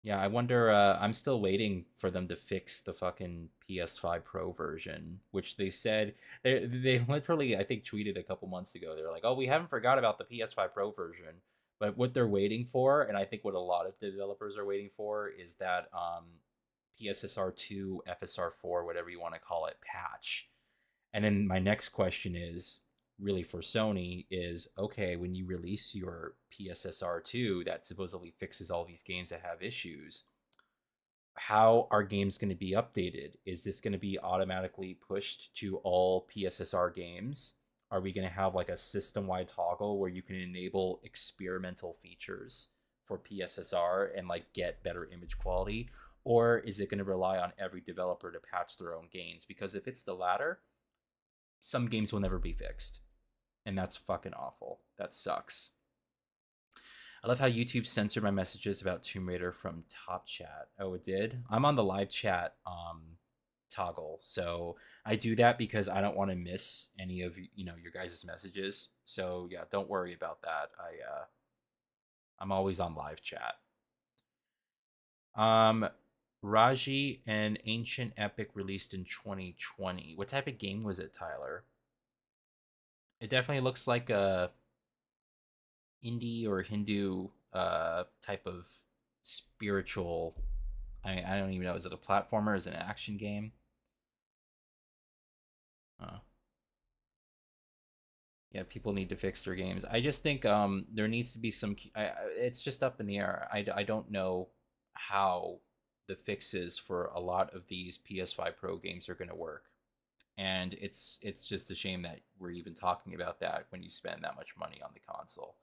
Speaker 1: Yeah, I wonder, I'm still waiting for them to fix the fucking PS5 Pro version, which they said, they literally, I think, tweeted a couple months ago. They're like, oh, we haven't forgot about the PS5 Pro version. But what they're waiting for, and I think what a lot of developers are waiting for, is that PSSR 2, FSR 4, whatever you want to call it, patch. And then my next question is, really for Sony is, okay, when you release your PSSR 2 that supposedly fixes all these games that have issues, how are games going to be updated? Is this going to be automatically pushed to all PSSR games? Are we going to have like a system-wide toggle where you can enable experimental features for PSSR and like get better image quality? Or is it going to rely on every developer to patch their own games? Because if it's the latter, some games will never be fixed. And that's fucking awful. That sucks. I love how YouTube censored my messages about Tomb Raider from top chat. Oh, it did? I'm on the live chat toggle. So I do that because I don't want to miss any of your guys' messages. So yeah, don't worry about that. I'm always on live chat. Raji, an ancient epic released in 2020. What type of game was it, Tyler? It definitely looks like a indie or Hindu type of spiritual. I don't even know. Is it a platformer? Is it an action game? Yeah, people need to fix their games. I just think there needs to be some. It's just up in the air. I don't know how the fixes for a lot of these PS5 Pro games are going to work, and it's just a shame that we're even talking about that when you spend that much money on the console.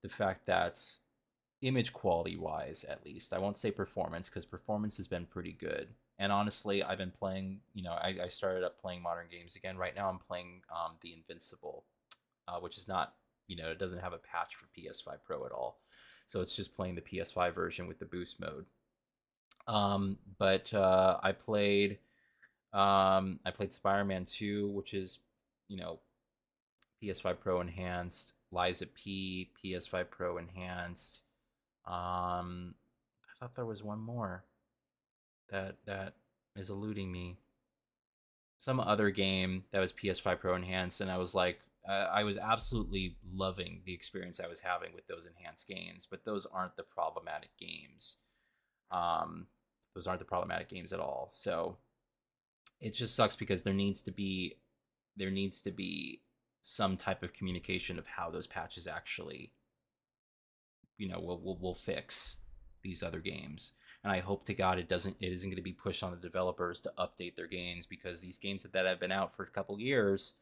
Speaker 1: The fact that image quality wise, at least, I won't say performance because performance has been pretty good. And honestly, I've been playing, I started up playing modern games again. Right now I'm playing The Invincible, which is not, it doesn't have a patch for PS5 Pro at all. So it's just playing the PS5 version with the boost mode. But I played Spider-Man 2, which is, PS5 Pro enhanced. Liza P, PS5 Pro enhanced. I thought there was one more that is eluding me. Some other game that was PS5 Pro enhanced, and I was like, I was absolutely loving the experience I was having with those enhanced games, but those aren't the problematic games. Those aren't the problematic games at all. So it just sucks because there needs to be some type of communication of how those patches actually, will fix these other games. And I hope to God it isn't going to be pushed on the developers to update their games, because these games that have been out for a couple years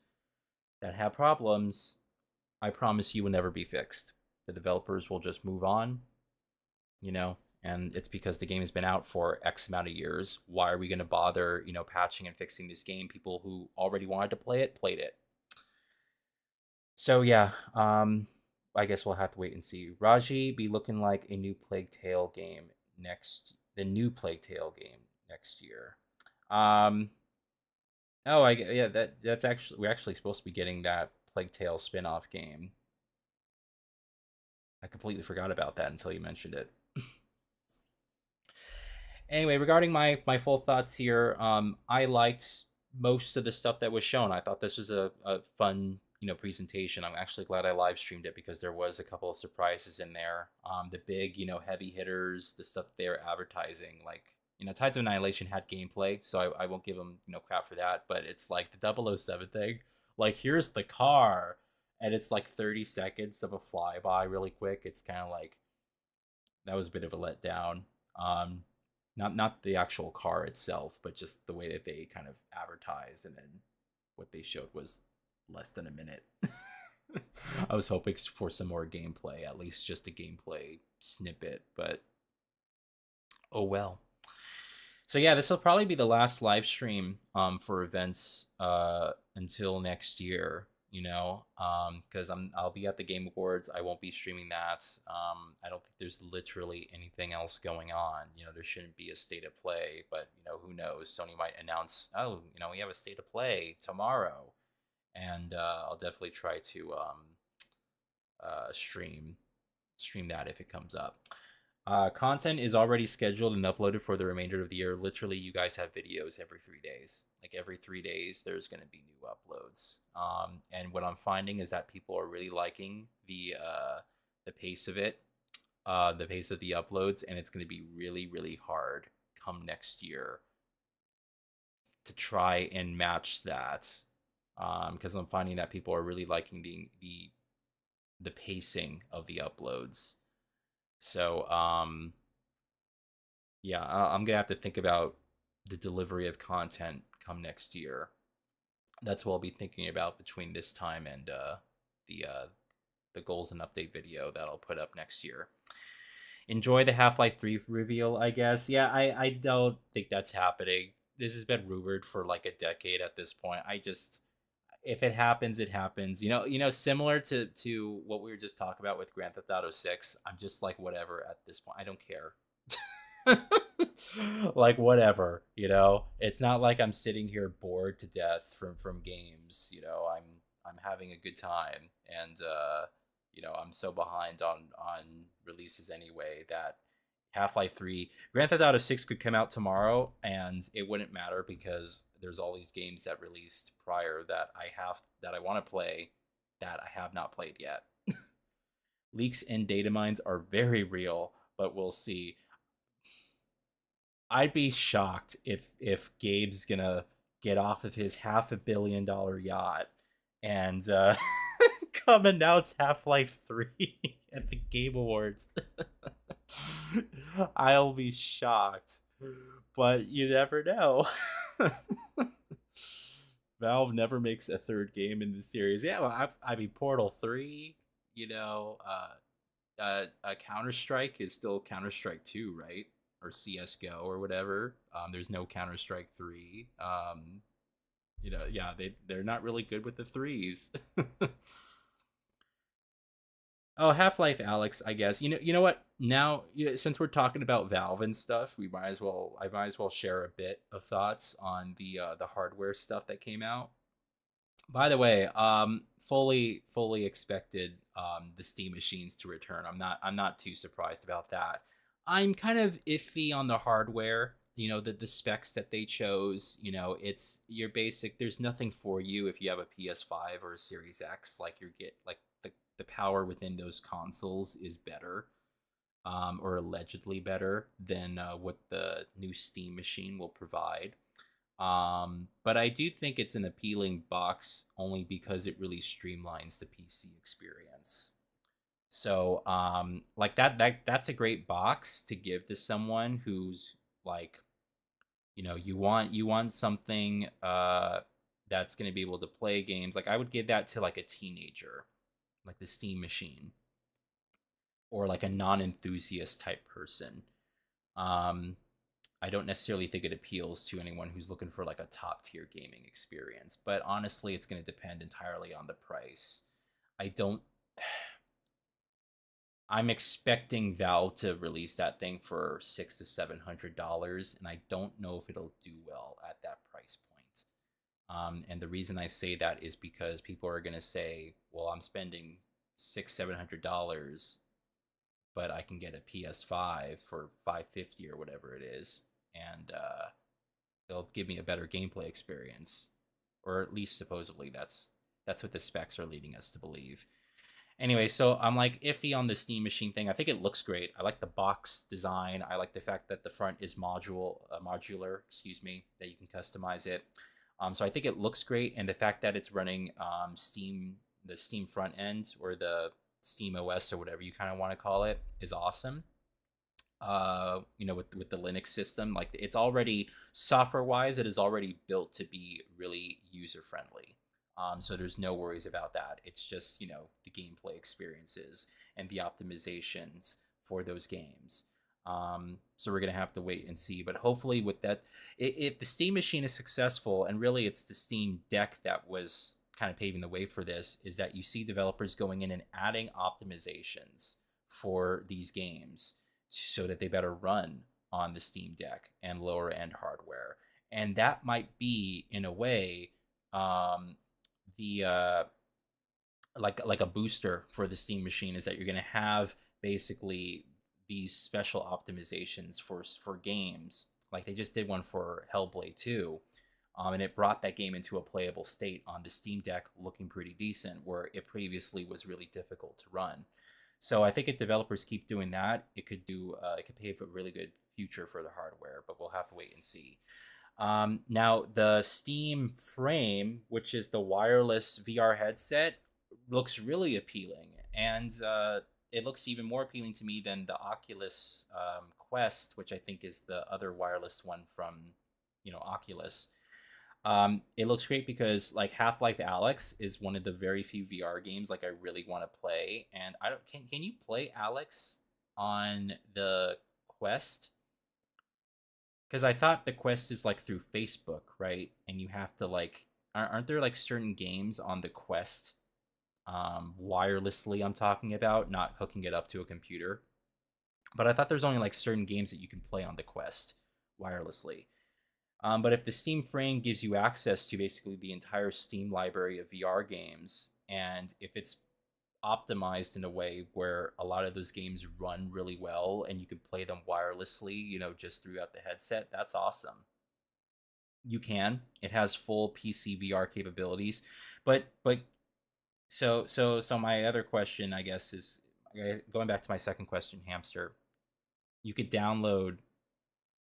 Speaker 1: that have problems, I promise you will never be fixed. The developers will just move on, and it's because the game has been out for X amount of years. Why are we going to bother, patching and fixing this game? People who already wanted to play it, played it. So yeah, I guess we'll have to wait and see. Raji be looking like a new Plague Tale game the new Plague Tale game next year. That's actually, we're actually supposed to be getting that Plague Tale spin-off game. I completely forgot about that until you mentioned it. Anyway, regarding my full thoughts here, I liked most of the stuff that was shown. I thought this was a fun presentation. I'm actually glad I live streamed it because there was a couple of surprises in there. The big, heavy hitters, the stuff they were advertising, like, Tides of Annihilation had gameplay, so I won't give them, crap for that, but it's like the 007 thing. Like, here's the car, and it's like 30 seconds of a flyby really quick. It's kind of like, that was a bit of a letdown. Not the actual car itself, but just the way that they kind of advertised, and then what they showed was less than a minute. I was hoping for some more gameplay, at least just a gameplay snippet, but oh well. So yeah, this will probably be the last live stream for events until next year, because I'll be at the Game Awards. I won't be streaming that. I don't think there's literally anything else going on. There shouldn't be a state of play, but who knows? Sony might announce, oh, we have a state of play tomorrow. And I'll definitely try to stream that if it comes up. Content is already scheduled and uploaded for the remainder of the year. Literally, you guys have videos every 3 days. Like every 3 days, there's going to be new uploads. And what I'm finding is that people are really liking the pace of it, the pace of the uploads, and it's going to be really, really hard come next year to try and match that. because I'm finding that people are really liking the pacing of the uploads. So yeah, I'm gonna have to think about the delivery of content come next year. That's what I'll be thinking about between this time and the uh, the goals and update video that I'll put up next year. Enjoy the Half-Life 3 reveal, I guess. Yeah, I don't think that's happening. This has been rumored for like a decade at this point. I just, if it happens, it happens. Similar to what we were just talking about with Grand Theft Auto 6. I'm just like whatever at this point. I don't care. Like whatever, It's not like I'm sitting here bored to death from games. I'm having a good time, and I'm so behind on releases anyway that Half-Life 3, Grand Theft Auto 6 could come out tomorrow and it wouldn't matter because there's all these games that released prior that I want to play that I have not played yet. Leaks and data mines are very real, but we'll see. I'd be shocked if Gabe's gonna get off of his $500 million yacht and come announce Half-Life 3 at the Game Awards. I'll be shocked, but you never know. Valve never makes a third game in the series. Yeah, well, I mean, Portal 3, Counter-Strike is still Counter-Strike 2, right? Or CSGO or whatever. There's no Counter-Strike 3. Yeah, they're not really good with the threes. Oh, Half-Life Alex, I guess. You know what? Now, since we're talking about Valve and stuff, I might as well share a bit of thoughts on the hardware stuff that came out. By the way, fully expected the Steam machines to return. I'm not too surprised about that. I'm kind of iffy on the hardware. The specs that they chose. It's your basic. There's nothing for you if you have a PS5 or a Series X. Like the power within those consoles is better, or allegedly better than what the new Steam machine will provide. But I do think it's an appealing box only because it really streamlines the PC experience. So, like that's a great box to give to someone who's like, you want something that's going to be able to play games. Like I would give that to like a teenager, like the Steam machine, or like a non-enthusiast type person. I don't necessarily think it appeals to anyone who's looking for like a top tier gaming experience, but honestly, it's going to depend entirely on the price. I'm expecting Valve to release that thing for $600 to $700, and I don't know if it'll do well at that price point. And the reason I say that is because people are gonna say, "Well, I'm spending $600-700, but I can get a PS5 for $550 or whatever it is, and they'll give me a better gameplay experience." Or at least supposedly that's what the specs are leading us to believe. Anyway, so I'm like iffy on the Steam machine thing. I think it looks great. I like the box design. I like the fact that the front is modular, that you can customize it. So I think it looks great, and the fact that it's running the Steam front end, or the Steam OS, or whatever you kind of want to call it, is awesome. With the Linux system, like it's already software-wise, it is already built to be really user-friendly. So there's no worries about that. It's just, the gameplay experiences and the optimizations for those games. So we're going to have to wait and see. But hopefully with that, if the Steam machine is successful, and really it's the Steam Deck that was kind of paving the way for this, is that you see developers going in and adding optimizations for these games so that they better run on the Steam Deck and lower end hardware. And that might be, in a way, like a booster for the Steam machine, is that you're going to have basically these special optimizations for games. Like they just did one for Hellblade 2, and it brought that game into a playable state on the Steam Deck, looking pretty decent, where it previously was really difficult to run. So I think if developers keep doing that, it could pave a really good future for the hardware, but we'll have to wait and see. Now, the Steam Frame, which is the wireless VR headset, looks really appealing. And it looks even more appealing to me than the Oculus Quest, which I think is the other wireless one from, Oculus. It looks great because like Half-Life Alyx is one of the very few VR games like I really want to play. And I don't can you play Alyx on the Quest? Because I thought the Quest is like through Facebook, right? And you have to like, aren't there like certain games on the Quest, wirelessly? I'm talking about, not hooking it up to a computer. But I thought there's only like certain games that you can play on the Quest wirelessly. But if the Steam Frame gives you access to basically the entire Steam library of VR games, and if it's optimized in a way where a lot of those games run really well and you can play them wirelessly, just throughout the headset, that's awesome. You can. It has full PC VR capabilities. But so my other question, I guess, is going back to my second question, Hamster. You could download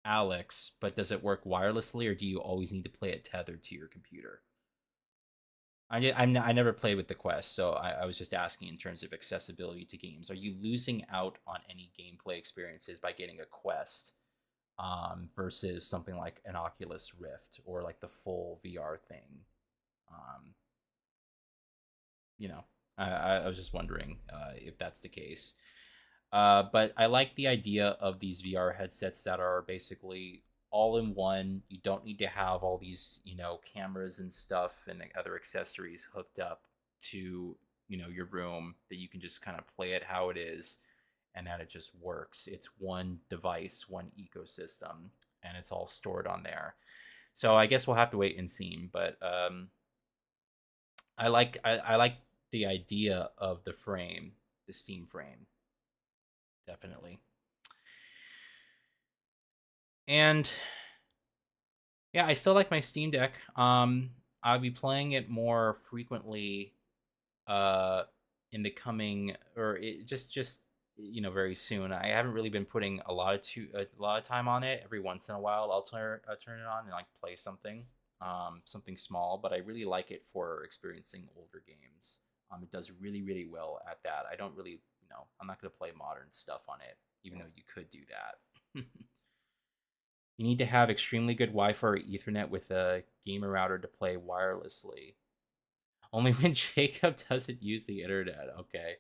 Speaker 1: Alyx, but does it work wirelessly, or do you always need to play it tethered to your computer? I never played with the Quest, so I was just asking in terms of accessibility to games. Are you losing out on any gameplay experiences by getting a Quest, versus something like an Oculus Rift or like the full VR thing? I was just wondering if that's the case. But I like the idea of these VR headsets that are basically all in one. You don't need to have all these, cameras and stuff and other accessories hooked up to, your room, that you can just kind of play it how it is and that it just works. It's one device, one ecosystem, and it's all stored on there. So I guess we'll have to wait and see. But I like the idea of the frame, the Steam Frame. Definitely. And yeah, I still like my Steam Deck. I'll be playing it more frequently in the coming, or just very soon. I haven't really been putting a lot of time on it. Every once in a while I'll turn it on and like play something small, but I really like it for experiencing older games. It does really, really well at that. I don't really, I'm not going to play modern stuff on it, even though you could do that. You need to have extremely good Wi-Fi or Ethernet with a gamer router to play wirelessly. Only when Jacob doesn't use the internet. Okay.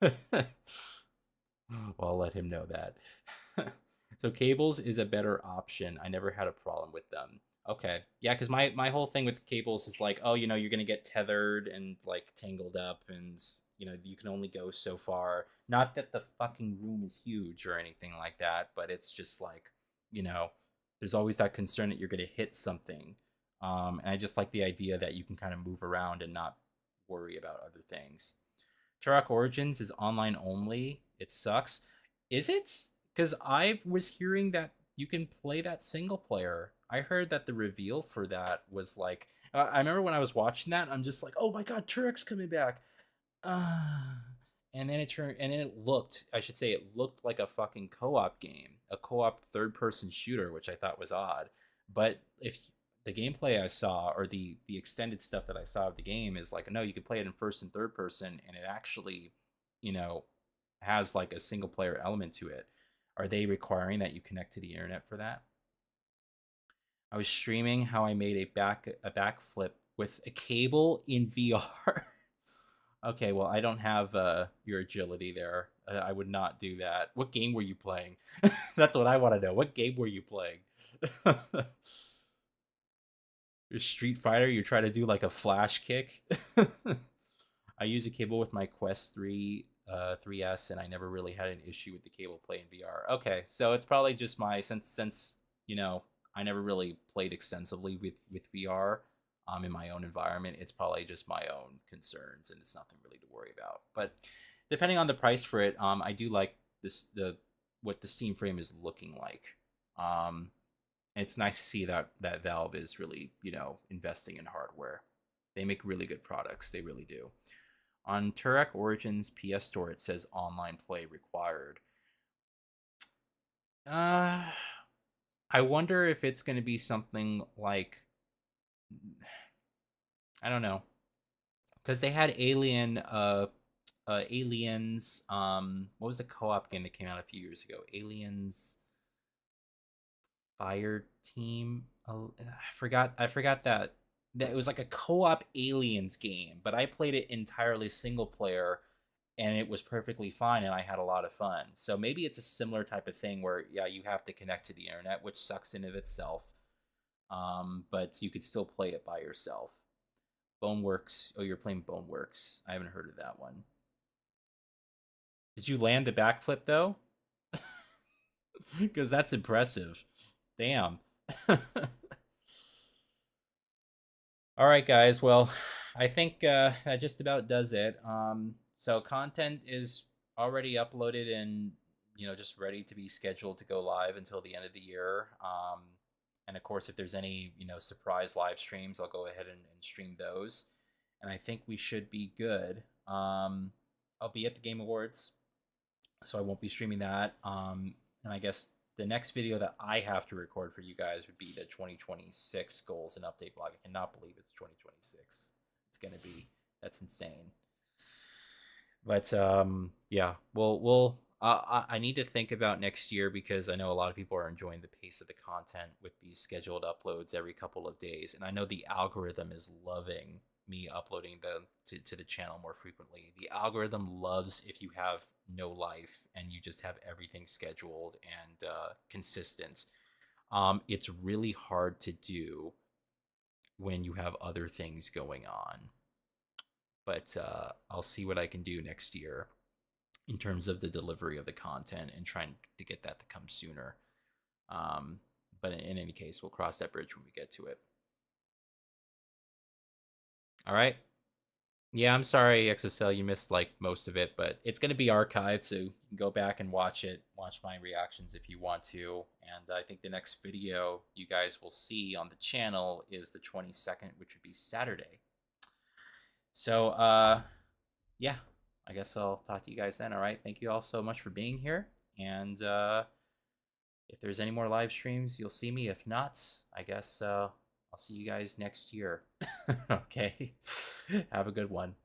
Speaker 1: Well, I'll let him know that. So cables is a better option. I never had a problem with them. Okay. Yeah, because my whole thing with cables is like, oh, you're going to get tethered and like tangled up, and you can only go so far. Not that the fucking room is huge or anything like that, but it's just like, there's always that concern that you're going to hit something. And I just like the idea that you can kind of move around and not worry about other things. Turok Origins is online only. It sucks. Is it? Because I was hearing that you can play that single player. I heard that the reveal for that was like, I remember when I was watching that, I'm just like, oh my god, Turok's coming back. And then it looked, I should say, it looked like a fucking co-op game, a co-op third-person shooter, which I thought was odd. But if the gameplay I saw, or the extended stuff that I saw of the game, is like, no, you can play it in first and third person, and it actually, has like a single player element to it. Are they requiring that you connect to the internet for that? I was streaming how I made a backflip with a cable in VR. Okay, well, I don't have your agility there. I would not do that. What game were you playing? That's what I want to know. What game were you playing? Your Street Fighter, you're trying to do like a flash kick? I use a cable with my Quest 3 3S, and I never really had an issue with the cable play in VR. Okay, so it's probably just my, since I never really played extensively with VR in my own environment, it's probably just my own concerns, and it's nothing really to worry about. But depending on the price for it, I do like what the Steam Frame is looking like. It's nice to see that Valve is really, investing in hardware. They make really good products. They really do. On Turok Origins PS Store, it says online play required. I wonder if it's going to be something like, I don't know, because they had Aliens. What was the co-op game that came out a few years ago? Aliens Fire Team. I forgot that it was like a co-op Aliens game, but I played it entirely single player, and it was perfectly fine, and I had a lot of fun. So maybe it's a similar type of thing where, yeah, you have to connect to the internet, which sucks in of itself. But you could still play it by yourself. Boneworks. Oh, you're playing Boneworks. I haven't heard of that one. Did you land the backflip though? Because that's impressive. Damn. All right, guys. Well, I think that just about does it. So content is already uploaded and, just ready to be scheduled to go live until the end of the year. And of course, if there's any, surprise live streams, I'll go ahead and stream those. And I think we should be good. I'll be at the Game Awards, so I won't be streaming that. And I guess the next video that I have to record for you guys would be the 2026 goals and update vlog. I cannot believe it's 2026. It's gonna be, that's insane. But yeah, I need to think about next year, because I know a lot of people are enjoying the pace of the content with these scheduled uploads every couple of days, and I know the algorithm is loving me uploading to the channel more frequently. The algorithm loves if you have no life and you just have everything scheduled and consistent. It's really hard to do when you have other things going on. But I'll see what I can do next year in terms of the delivery of the content and trying to get that to come sooner. But in any case, we'll cross that bridge when we get to it. All right. Yeah, I'm sorry, XSL, you missed like most of it, but it's going to be archived, so you can go back and watch it, watch my reactions if you want to. And I think the next video you guys will see on the channel is the 22nd, which would be Saturday. So, yeah, I guess I'll talk to you guys then. All right. Thank you all so much for being here. And if there's any more live streams, you'll see me. If not, I guess I'll see you guys next year. Okay. Have a good one.